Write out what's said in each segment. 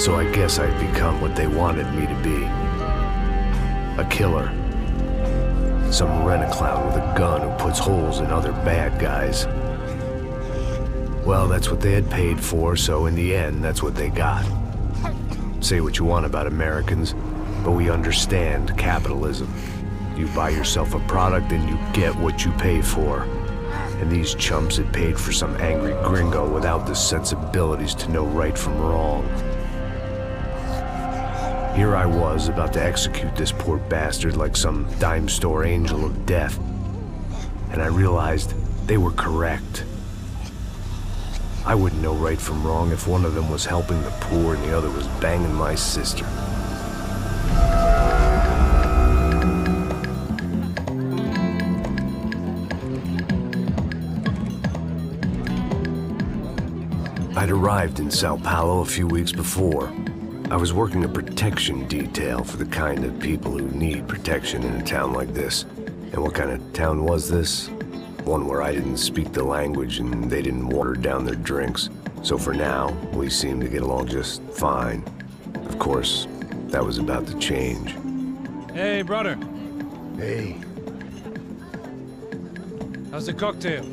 So I guess I'd become what they wanted me to be. A killer. Some rent-a-clown with a gun who puts holes in other bad guys. Well, that's what they had paid for, so in the end, that's what they got. Say what you want about Americans, but we understand capitalism. You buy yourself a product and you get what you pay for. And these chumps had paid for some angry gringo without the sensibilities to know right from wrong. Here I was, about to execute this poor bastard like some dime store angel of death. And I realized they were correct. I wouldn't know right from wrong if one of them was helping the poor and the other was banging my sister. I'd arrived in Sao Paulo a few weeks before. I was working a protection detail for the kind of people who need protection in a town like this. And what kind of town was this? One where I didn't speak the language and they didn't water down their drinks. So for now, we seemed to get along just fine. Of course, that was about to change. Hey, brother. Hey. How's the cocktail?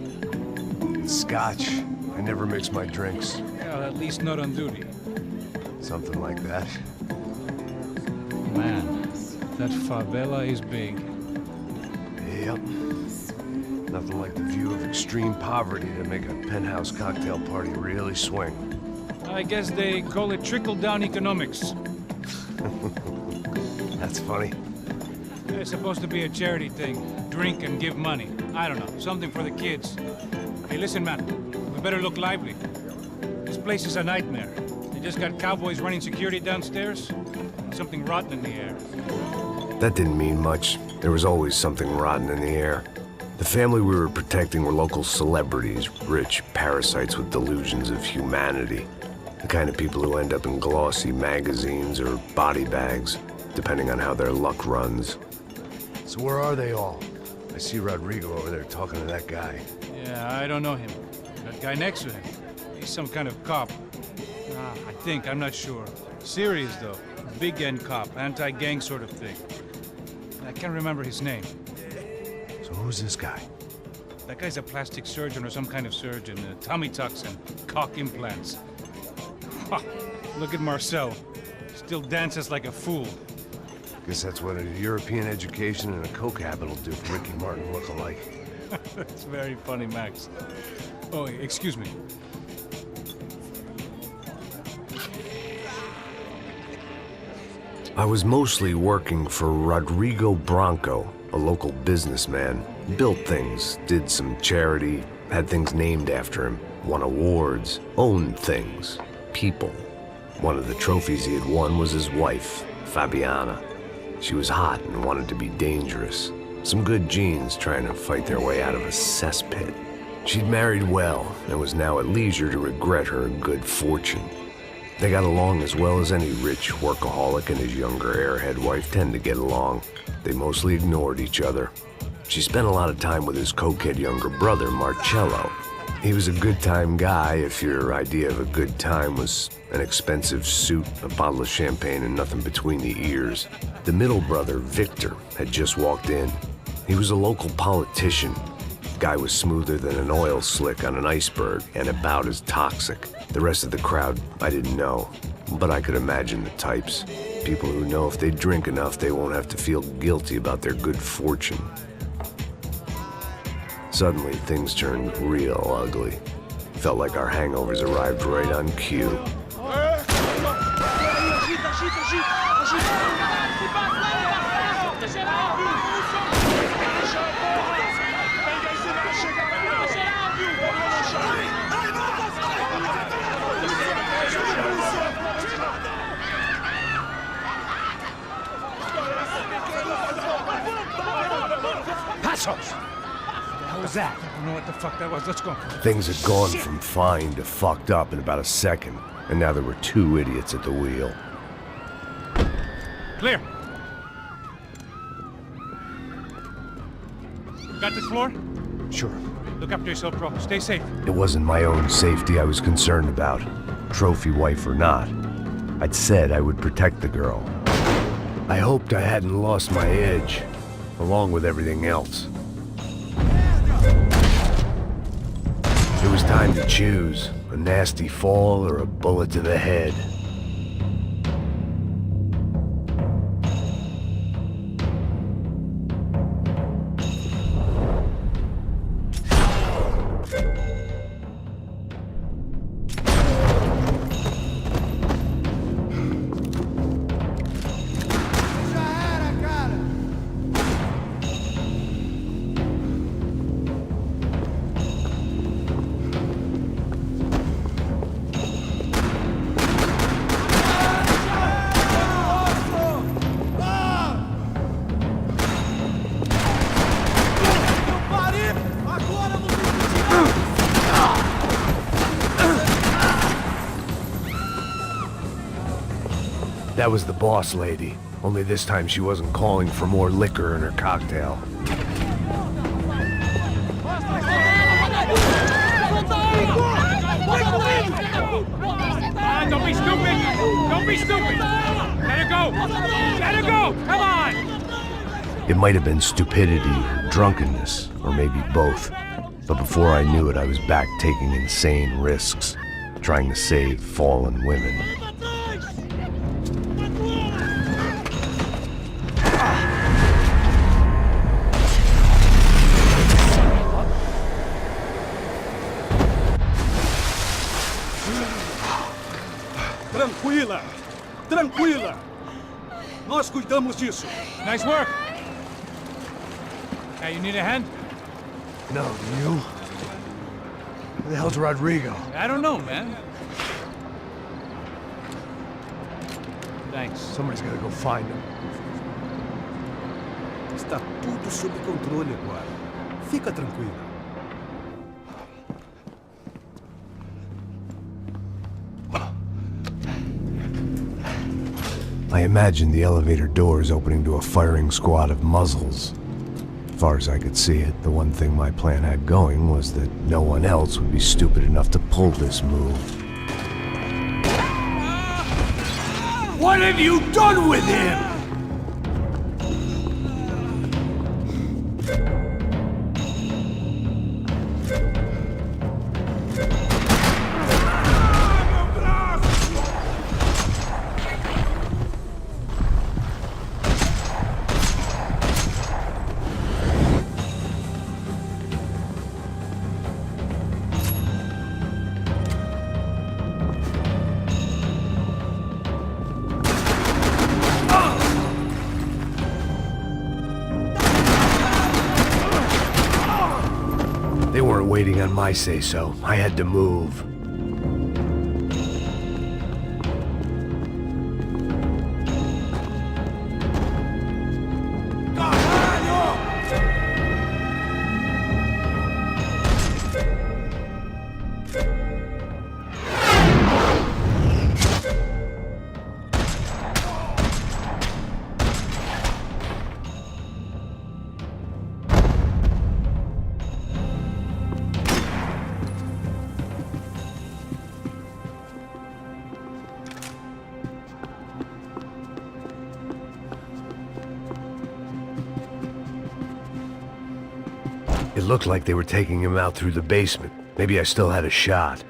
It's scotch. I never mix my drinks. Yeah, at least not on duty. Something like that. Man, that favela is big. Yep. Nothing like the view of extreme poverty to make a penthouse cocktail party really swing. I guess they call it trickle-down economics. That's funny. It's supposed to be a charity thing. Drink and give money. I don't know, something for the kids. Hey, listen, man. We better look lively. This place is a nightmare. They just got cowboys running security downstairs. Something rotten in the air. That didn't mean much. There was always something rotten in the air. The family we were protecting were local celebrities, rich parasites with delusions of humanity. The kind of people who end up in glossy magazines or body bags, depending on how their luck runs. So where are they all? I see Rodrigo over there talking to that guy. Yeah, I don't know him. That guy next to him. He's some kind of cop. I think, I'm not sure. Serious, though. Big-end cop, anti-gang sort of thing. I can't remember his name. So who's this guy? That guy's a plastic surgeon or some kind of surgeon. Tummy tucks and cock implants. Ha! Look at Marcel. Still dances like a fool. Guess that's what a European education and a coke habit will do for Ricky Martin look-alike. That's very funny, Max. Oh, excuse me. I was mostly working for Rodrigo Branco, a local businessman. Built things, did some charity, had things named after him, won awards, owned things, people. One of the trophies he had won was his wife, Fabiana. She was hot and wanted to be dangerous. Some good genes trying to fight their way out of a cesspit. She'd married well and was now at leisure to regret her good fortune. They got along as well as any rich workaholic and his younger airhead wife tend to get along. They mostly ignored each other. She spent a lot of time with his cokehead younger brother, Marcello. He was a good-time guy if your idea of a good time was an expensive suit, a bottle of champagne, and nothing between the ears. The middle brother, Victor, had just walked in. He was a local politician. Guy was smoother than an oil slick on an iceberg and about as toxic. The rest of the crowd, I didn't know, but I could imagine the types. People who know if they drink enough, they won't have to feel guilty about their good fortune. Suddenly, things turned real ugly. Felt like our hangovers arrived right on cue. Passos! What was that? I don't know what the fuck that was. Let's go. Things had gone from fine to fucked up in about a second, and now there were two idiots at the wheel. Clear. Got this floor? Sure. Look after yourself, bro. Stay safe. It wasn't my own safety I was concerned about, trophy wife or not. I'd said I would protect the girl. I hoped I hadn't lost my edge, along with everything else. It was time to choose, a nasty fall or a bullet to the head. That was the boss lady, only this time she wasn't calling for more liquor in her cocktail. Don't be stupid! Don't be stupid! Let her go! Let her go! Come on! It might have been stupidity, drunkenness, or maybe both. But before I knew it, I was back taking insane risks, trying to save fallen women. Tranquila! Tranquila! Nós cuidamos disso. Nice work! Hey, you need a hand? No, you? Where the hell's Rodrigo? I don't know, man. Thanks. Somebody's gotta go find him. Está tudo sob controle agora. Fica tranquila. I imagined the elevator doors opening to a firing squad of muzzles. As far as I could see it, the one thing my plan had going was that no one else would be stupid enough to pull this move. What have you done with him? They weren't waiting on my say-so. I had to move. It looked like they were taking him out through the basement. Maybe I still had a shot.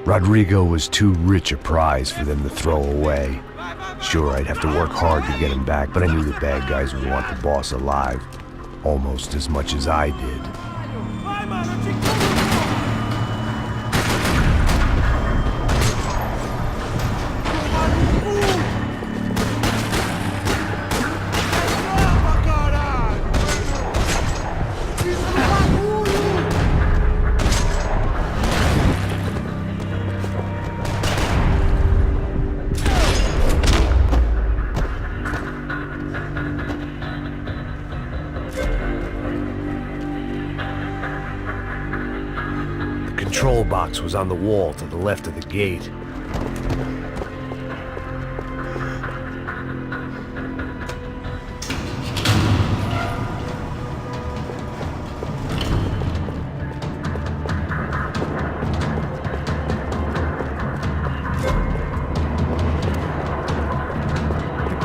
Rodrigo was too rich a prize for them to throw away. Sure, I'd have to work hard to get him back, but I knew the bad guys would want the boss alive, almost as much as I did. The control box was on the wall to the left of the gate.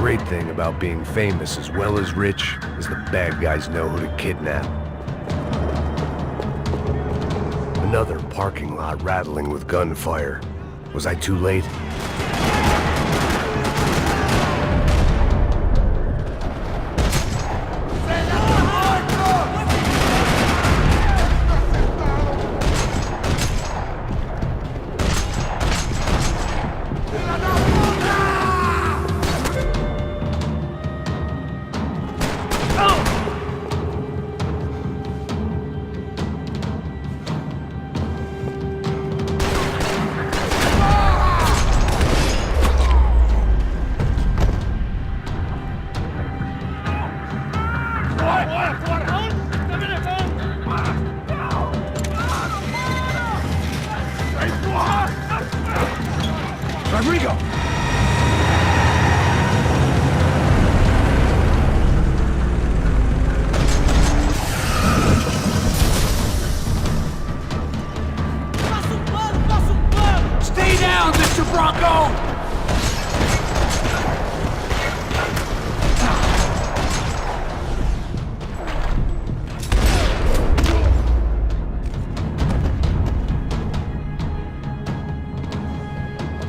great thing about being famous as well as rich is the bad guys know who to kidnap. Another parking lot rattling with gunfire. Was I too late?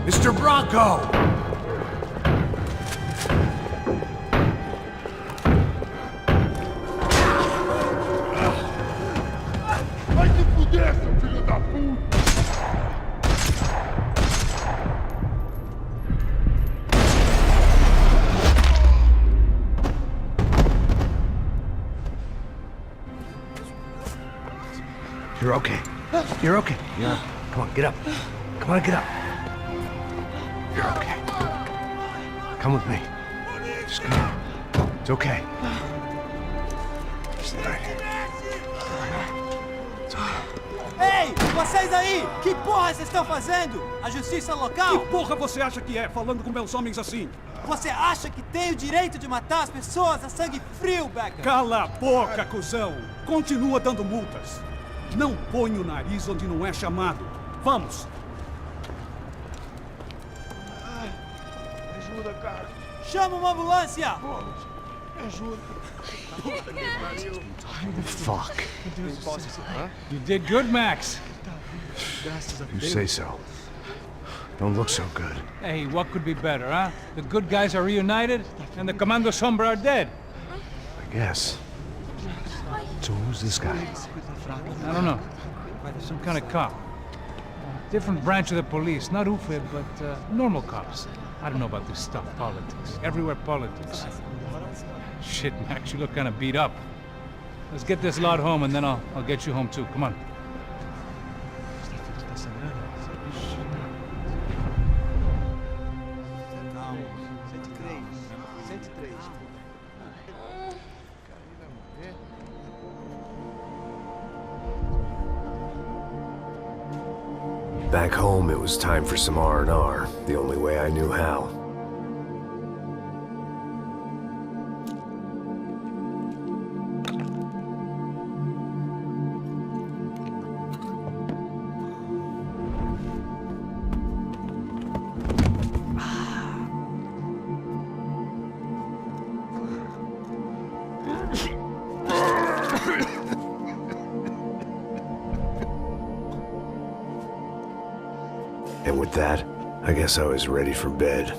Mr. Bronco! Vai se fuder, seu filho da puta! You're okay. You're okay. Yeah. Come on, get up. Come on, get up. You're okay. Come with me. Just come on. It's okay. Just right here. It's okay. Ei, vocês aí! Que porra vocês estão fazendo? A justiça local? Que porra você acha que é, falando com meus homens assim? Você acha que tem o direito de matar as pessoas a sangue frio, Becker? Cala a boca, cuzão! Continua dando multas. Não põe o nariz onde não é chamado. Vamos! Ajuda, cara. Chama uma ambulância! Me ajuda. Fuck. You did good, Max. You say so. Don't look so good. Hey, what could be better, huh? The good guys are reunited, and the Commando Sombra are dead. I guess. So who's this guy? I don't know. Some kind of cop. Different branch of the police. Not UFE, but normal cops. I don't know about this stuff, politics. Everywhere politics. Shit, Max, you look kind of beat up. Let's get this lot home, and then I'll get you home too. Come on. Back home, it was time for some R&R, the only way I knew how. And with that, I guess I was ready for bed.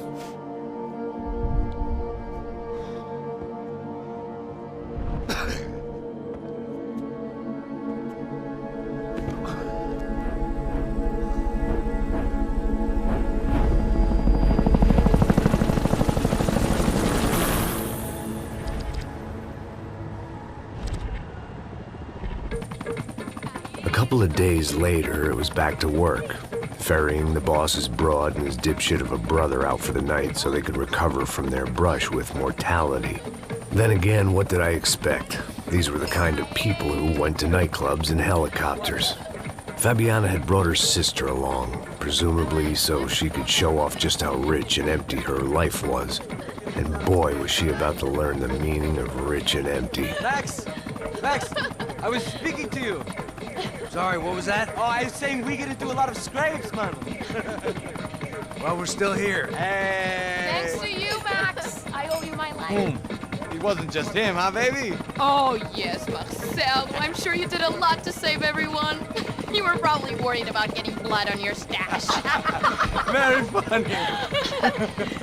A couple of days later, it was back to work. Ferrying the boss's broad and his dipshit of a brother out for the night so they could recover from their brush with mortality. Then again, what did I expect? These were the kind of people who went to nightclubs in helicopters. Fabiana had brought her sister along, presumably so she could show off just how rich and empty her life was. And boy, was she about to learn the meaning of rich and empty. Max! Max! I was speaking to you. Sorry, what was that? Oh, I was saying we get to do a lot of scrapes, man. Well, we're still here. Hey! Thanks to you, Max. I Whom? It wasn't just him, huh, baby? Oh, yes, Marcel. I'm sure you did a lot to save everyone. You were probably worried about getting blood on your stash. Very funny.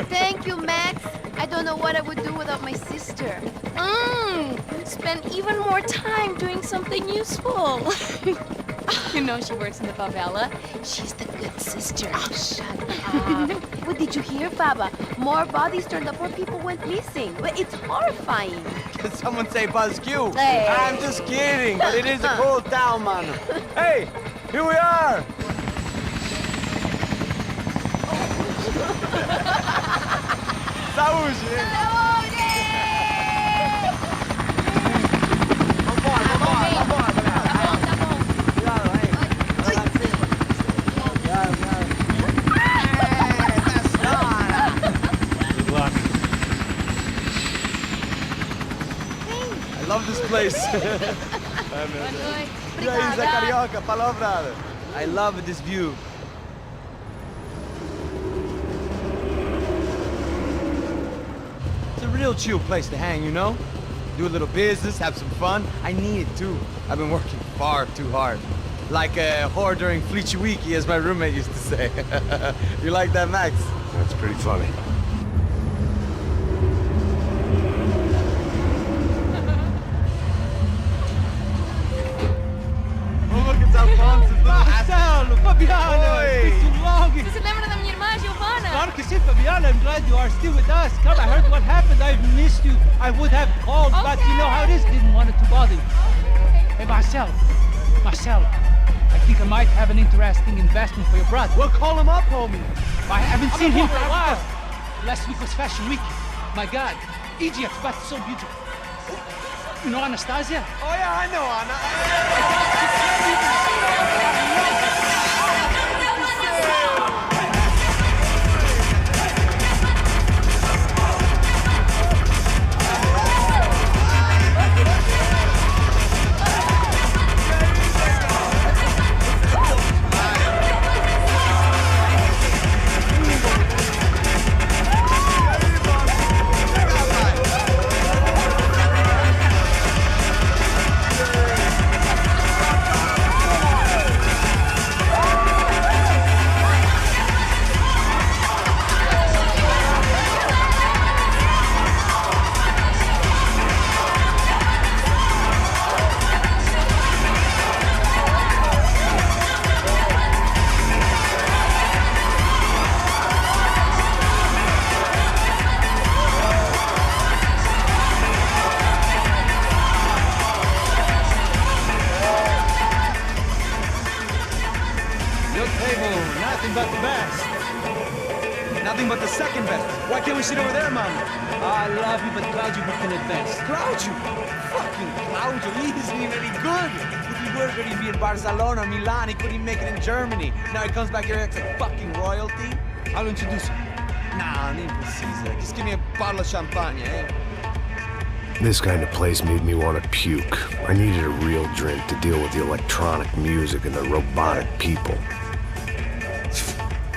Thank you, Max. I don't know what I would do without my sister. Spend even more time doing something useful. You know she works in the favela. She's the good sister. Oh, shut up. What did you hear, Baba? More bodies turned up where people went missing. It's horrifying. Did someone say Buzz Q? Hey. I'm just kidding, but it is a cool town, man. Hey, here we are. Saúde! I love this place. E aí, Zé Carioca, palavra. I love this view. It's a real chill place to hang, you know? Do a little business, have some fun. I need it too. I've been working far too hard. Like Hoare during Fleechy Weeky, as my roommate used to say. You like that, Max? That's pretty funny. Marcelo, Fabiana, it's been too long. Você se lembra da minha irmã, Giovanna? Claro que sim, Fabiana. I'm glad you are still with us. Come, I heard what happened. I've missed you. I would have called, but you know how it is. Didn't want it to bother you. Hey, Marcelo, I think I might have an interesting investment for your brother. Well, call him up, homie. I haven't seen him for a while. Last week was Fashion Week. My God, Egypt, but so beautiful. You know Anastasia? Oh yeah, I know Anna. But the best. Nothing but the second best. Why can't we sit over there, man? I love you, but Claudio booked in advance. Claudio? Fucking Claudio, he isn't even any good. If he were going to be in Barcelona, Milan, he couldn't make it in Germany. Now he comes back here acts like fucking royalty. I'll introduce you. Nah, nem precisa. Just give me a bottle of champagne, eh? This kind of place made me want to puke. I needed a real drink to deal with the electronic music and the robotic people.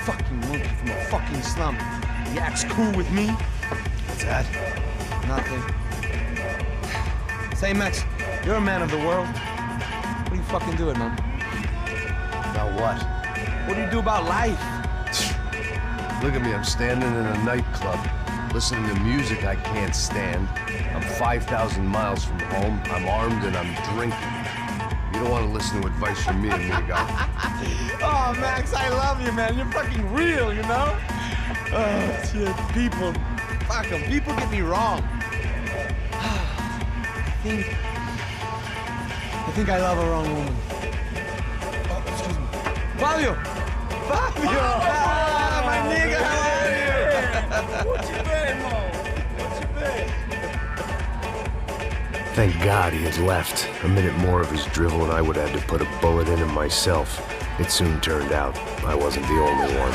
Fucking monkey from a fucking slum. He acts cool with me. What's that? Nothing. Say, Max, you're a man of the world. What do you fucking do it, man? About what? What do you do about life? Look at me, I'm standing in a nightclub, listening to music I can't stand. I'm 5,000 miles from home, I'm armed, and I'm drinking. You don't want to listen to advice from me, amigo. Oh, Max, I love you, man. You're fucking real, you know? Oh, shit, people. Fuck 'em. People get me wrong. I think I love a wrong woman. Oh, excuse me. Fabio! Fabio! Ah, my nigga, how are you? What you been, Mo? What you been? Thank God he had left. A minute more of his drivel and I would have had to put a bullet in him myself. It soon turned out I wasn't the only one.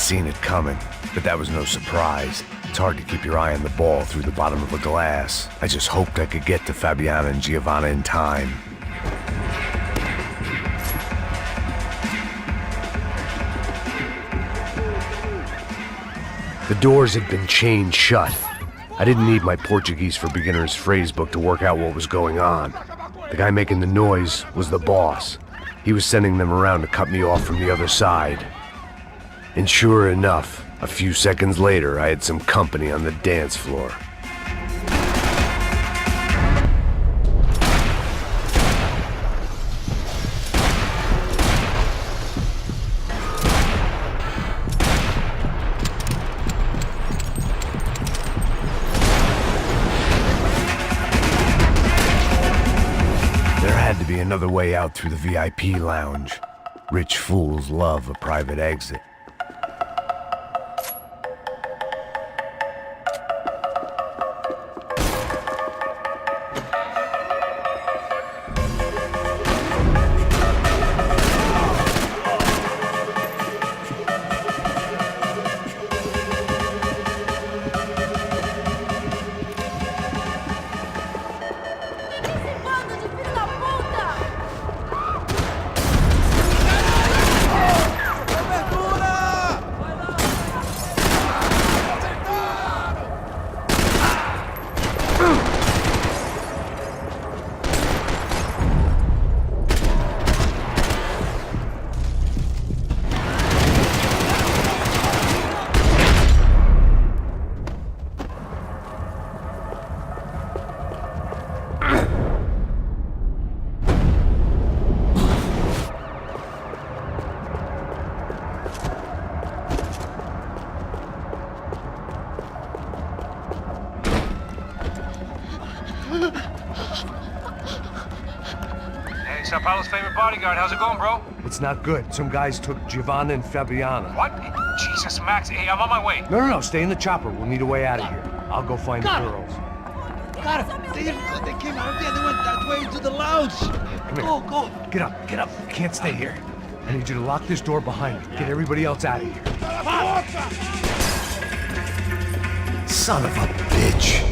seen it coming, but that was no surprise. It's hard to keep your eye on the ball through the bottom of a glass. I just hoped I could get to Fabiana and Giovanna in time. The doors had been chained shut. I didn't need my Portuguese for Beginners phrase book to work out what was going on. The guy making the noise was the boss. He was sending them around to cut me off from the other side. And sure enough, a few seconds later, I had some company on the dance floor. Another way out through the VIP lounge. Rich fools love a private exit. Sao Paulo's favorite bodyguard. How's it going, bro? It's not good. Some guys took Giovanna and Fabiana. What? Jesus, Max. Hey, I'm on my way. No. Stay in the chopper. We'll need a way out of here. I'll go find the girls. Got him. They came out there. They went that way to the lounge. Come here. Go. Get up. You can't stay here. I need you to lock this door behind me. Get everybody else out of here. Son of a bitch.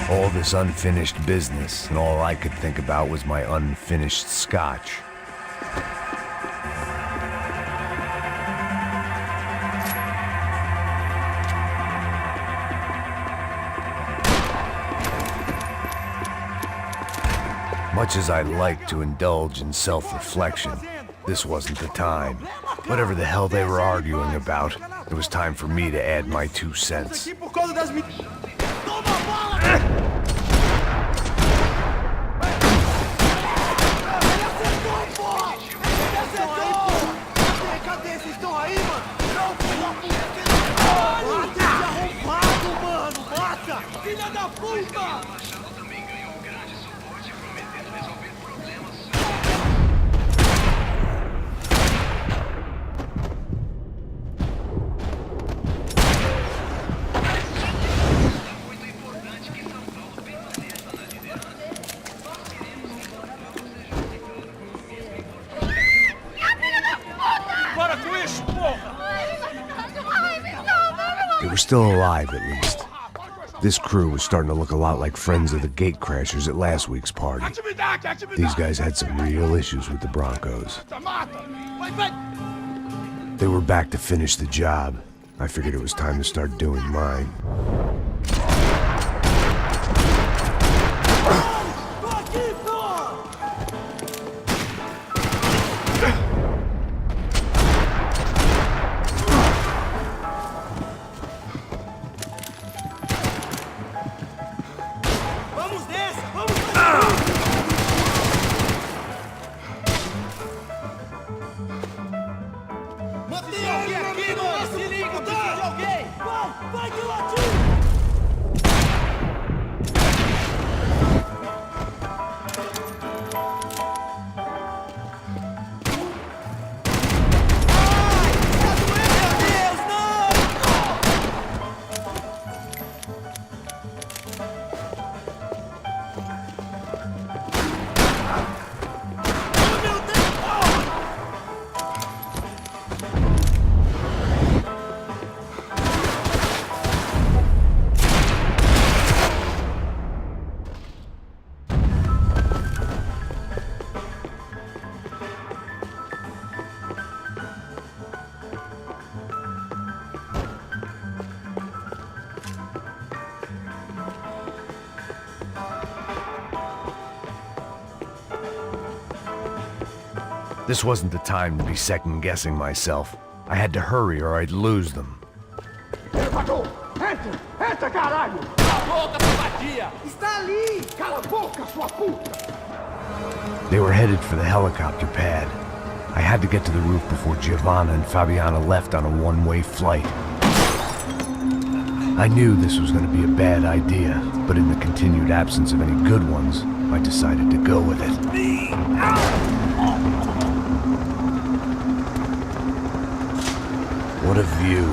All this unfinished business, and all I could think about was my unfinished scotch. Much as I'd like to indulge in self-reflection, this wasn't the time. Whatever the hell they were arguing about, it was time for me to add my 2 cents. were still alive, at least. This crew was starting to look a lot like friends of the gate crashers at last week's party. These guys had some real issues with the Broncos. They were back to finish the job. I figured it was time to start doing mine. This wasn't the time to be second-guessing myself. I had to hurry or I'd lose them. Entra, caralho! Está ali! Cala a boca, sua puta! They were headed for the helicopter pad. I had to get to the roof before Giovanna and Fabiana left on a one-way flight. I knew this was going to be a bad idea, but in the continued absence of any good ones, I decided to go with it. What a view.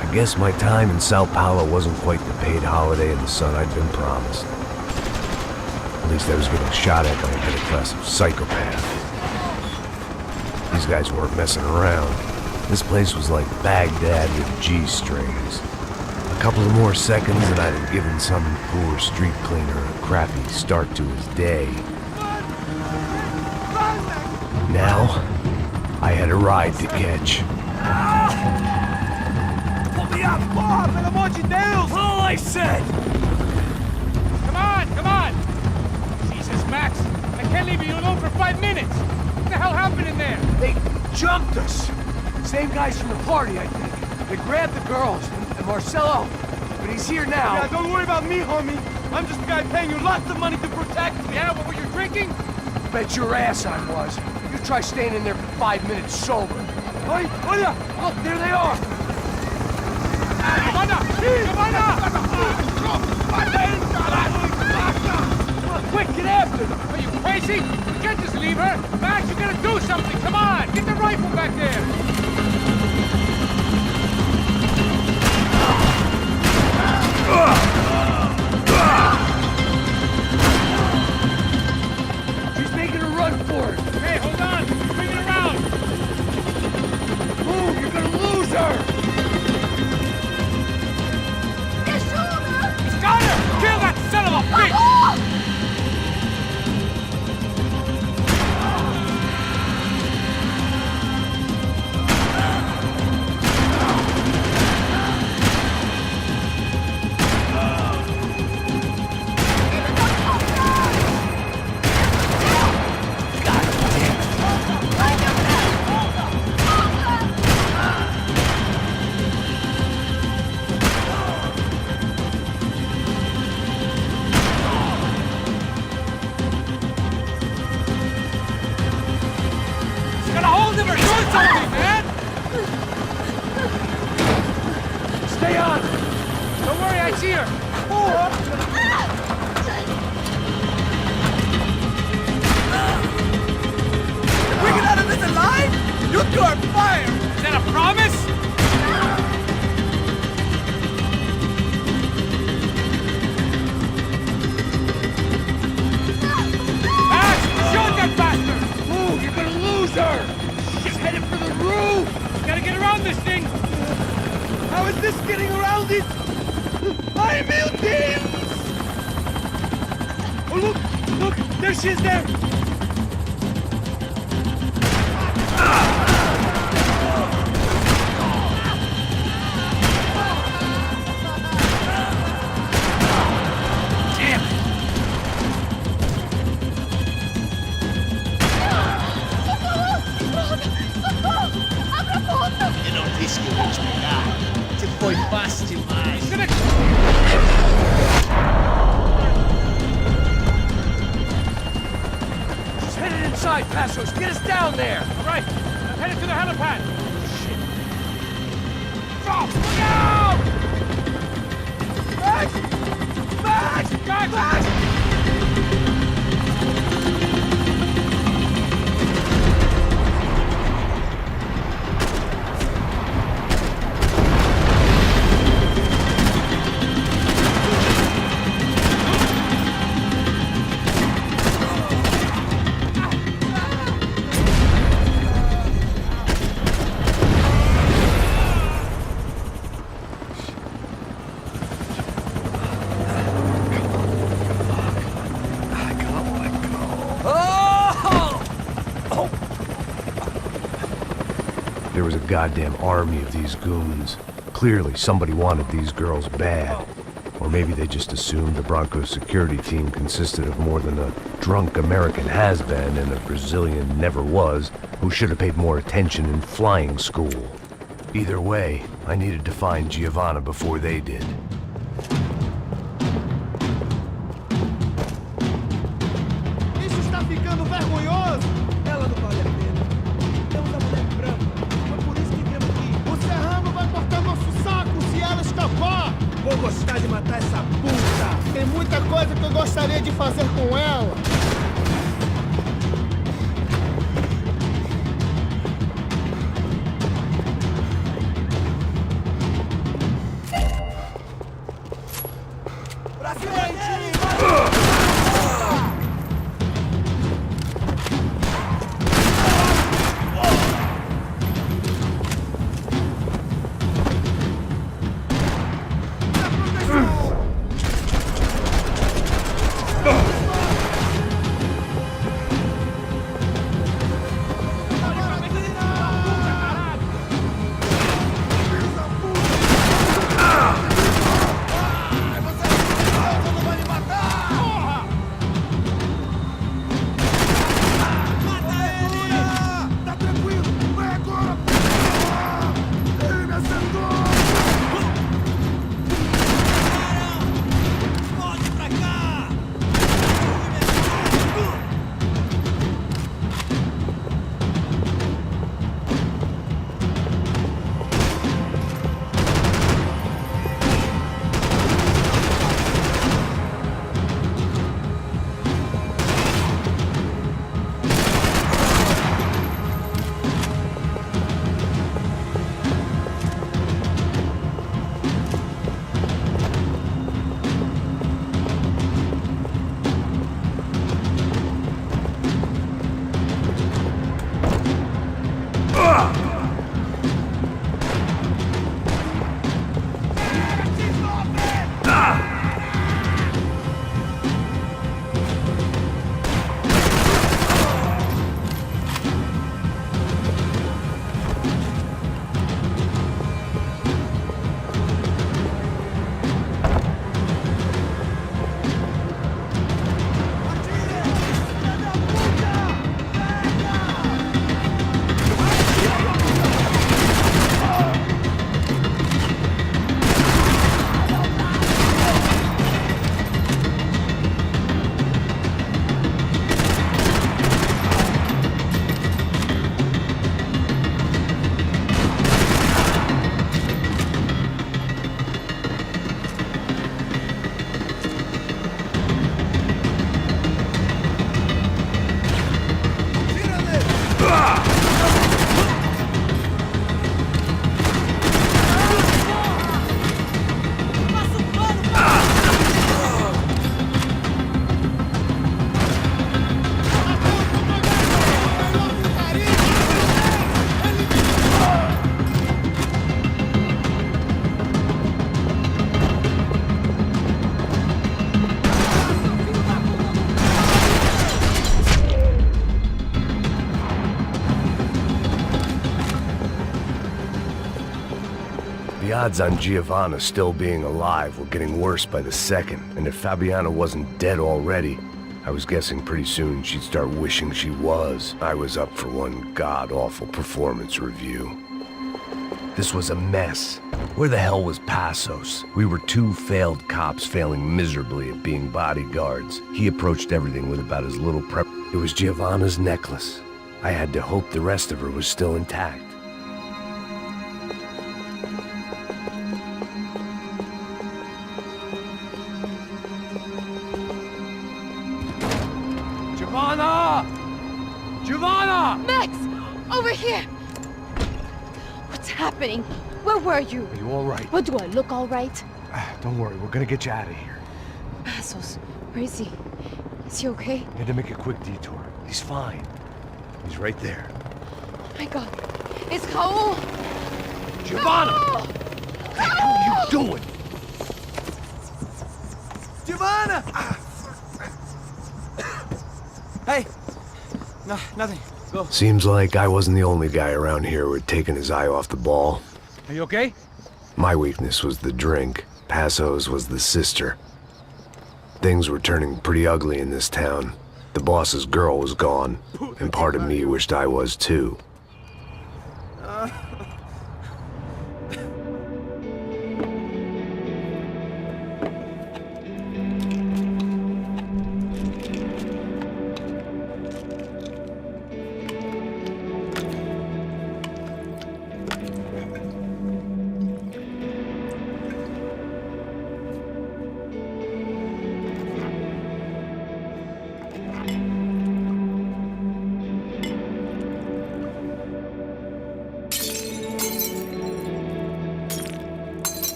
I guess my time in Sao Paulo wasn't quite the paid holiday in the sun I'd been promised. At least I was getting shot at by a bit-aggressive psychopath. These guys weren't messing around. This place was like Baghdad with G-strings. A couple of more seconds and I'd have given some poor street cleaner a crappy start to his day. Now, I had a ride to catch. Pull me up! Bob, pelo amor de Deus! All I said! Come on! Jesus, Max! I can't leave you alone for 5 minutes! What the hell happened in there? They jumped us! Same guys from the party, I think. They grabbed the girls, and Marcelo, but he's here now. Yeah, don't worry about me, homie. I'm just a guy paying you lots of money to protect me. Yeah, what were you drinking? Bet your ass I was. You try staying in there for 5 minutes sober. Oi, olha! Look, there they are! Come on, quick, get after them! Are you crazy? You can't just leave her! Max, you gotta do something! Come on! Get the rifle back there! She's making a run for it! Hey, hold on! Bring it around! Move! You're gonna lose her! He's got her! Kill that son just getting around it! I'm melting! Oh, look! There she is there! Eu não disse que eu ia te pegar. Você foi fácil demais. Just headed inside, Passos. Get us down there. All right, I'm headed to the helipad. Shit. Drop! Look out! Max! Max! Guys! Max! There was a goddamn army of these goons. Clearly, somebody wanted these girls bad. Or maybe they just assumed the Broncos security team consisted of more than a drunk American has-been and a Brazilian never-was who should have paid more attention in flying school. Either way, I needed to find Giovanna before they did. Isso está ficando vergonhoso! Ela não vale a pena. Temos a mulher branca. Foi por isso que viemos aqui. O Serrano vai cortar nosso saco se ela escapar! Vou gostar de matar essa puta! Tem muita coisa que eu gostaria de fazer com ela! Pra cima dele! odds on Giovanna still being alive were getting worse by the second, and if Fabiana wasn't dead already, I was guessing pretty soon she'd start wishing she was. I was up for one god-awful performance review. This was a mess. Where the hell was Passos? We were two failed cops failing miserably at being bodyguards. He approached everything with about as little prep. It was Giovanna's necklace. I had to hope the rest of her was still intact. Giovanna! Giovanna! Max! Over here! What's happening? Where were you? Are you all right? What, do I look all right? Don't worry, we're gonna get you out of here. Passos, where is he? Is he okay? Had to make a quick detour. He's fine. He's right there. Oh my God. It's Raul! Giovanna! Raul! What are you doing? Giovanna! Hey! No, nothing. Go. Seems like I wasn't the only guy around here who had taken his eye off the ball. Are you okay? My weakness was the drink. Passos was the sister. Things were turning pretty ugly in this town. The boss's girl was gone, and part of me wished I was too.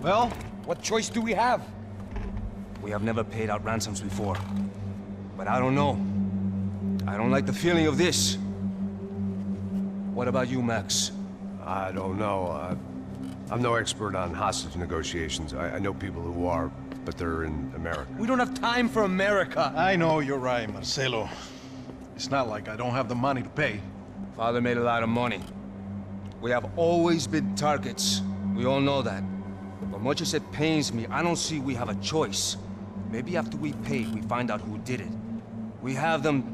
Well, what choice do we have? We have never paid out ransoms before. But I don't know. I don't like the feeling of this. What about you, Max? I don't know. I'm no expert on hostage negotiations. I know people who are, but they're in America. We don't have time for America. I know you're right, Marcelo. It's not like I don't have the money to pay. Father made a lot of money. We have always been targets. We all know that. But much as it pains me, I don't see we have a choice. Maybe after we pay, we find out who did it. We have them...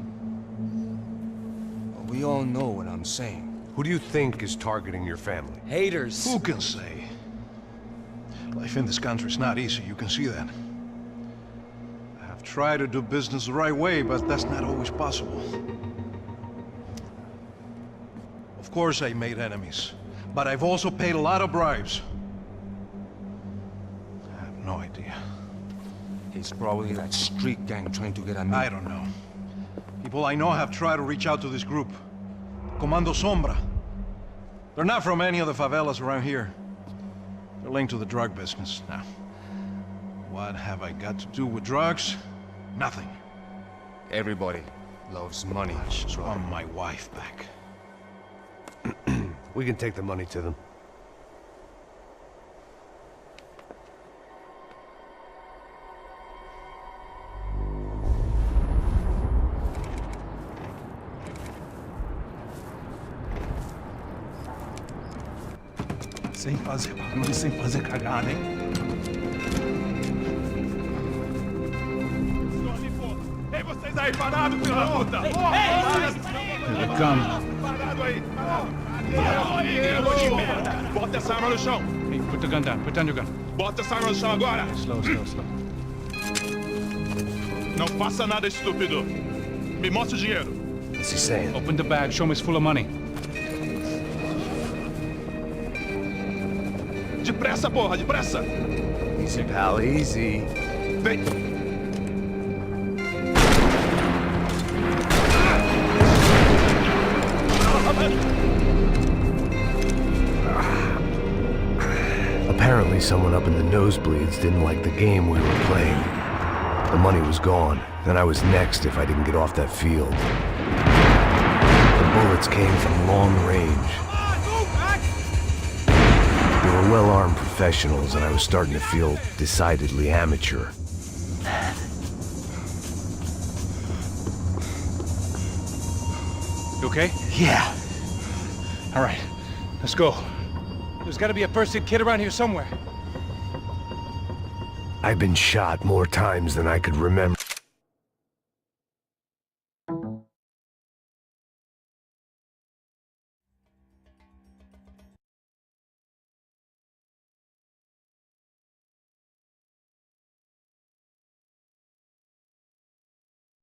But we all know what I'm saying. Who do you think is targeting your family? Haters. Who can say? Life in this country is not easy, you can see that. I have tried to do business the right way, but that's not always possible. Of course I made enemies, but I've also paid a lot of bribes. I have no idea. It's probably that street gang trying to get at me. I don't know. People I know have tried to reach out to this group. Comando Sombra. They're not from any of the favelas around here. They're linked to the drug business. Now, what have I got to do with drugs? Nothing. Everybody loves money. I just want my wife back. We can take the money to them. Sem fazer barulho, sem fazer cagada, hein? Ei, vocês aí parados, filho da puta! Here they come. Parado aí! Bota essa arma no chão! Hey, put the gun down. Put down your gun. Bota essa arma no chão agora! Slow, slow, slow. Não faça nada, estúpido! Me mostra o dinheiro! What's he saying? Open the bag. Show me it's full of money. Depressa, porra, depressa! Easy, pal, easy. Vem! Apparently someone up in the nosebleeds didn't like the game we were playing. The money was gone, and I was next if I didn't get off that field. The bullets came from long range. There were well-armed professionals, and I was starting to feel decidedly amateur. You okay? Yeah. All right, let's go. There's gotta be a first-aid kit around here somewhere. I've been shot more times than I could remember.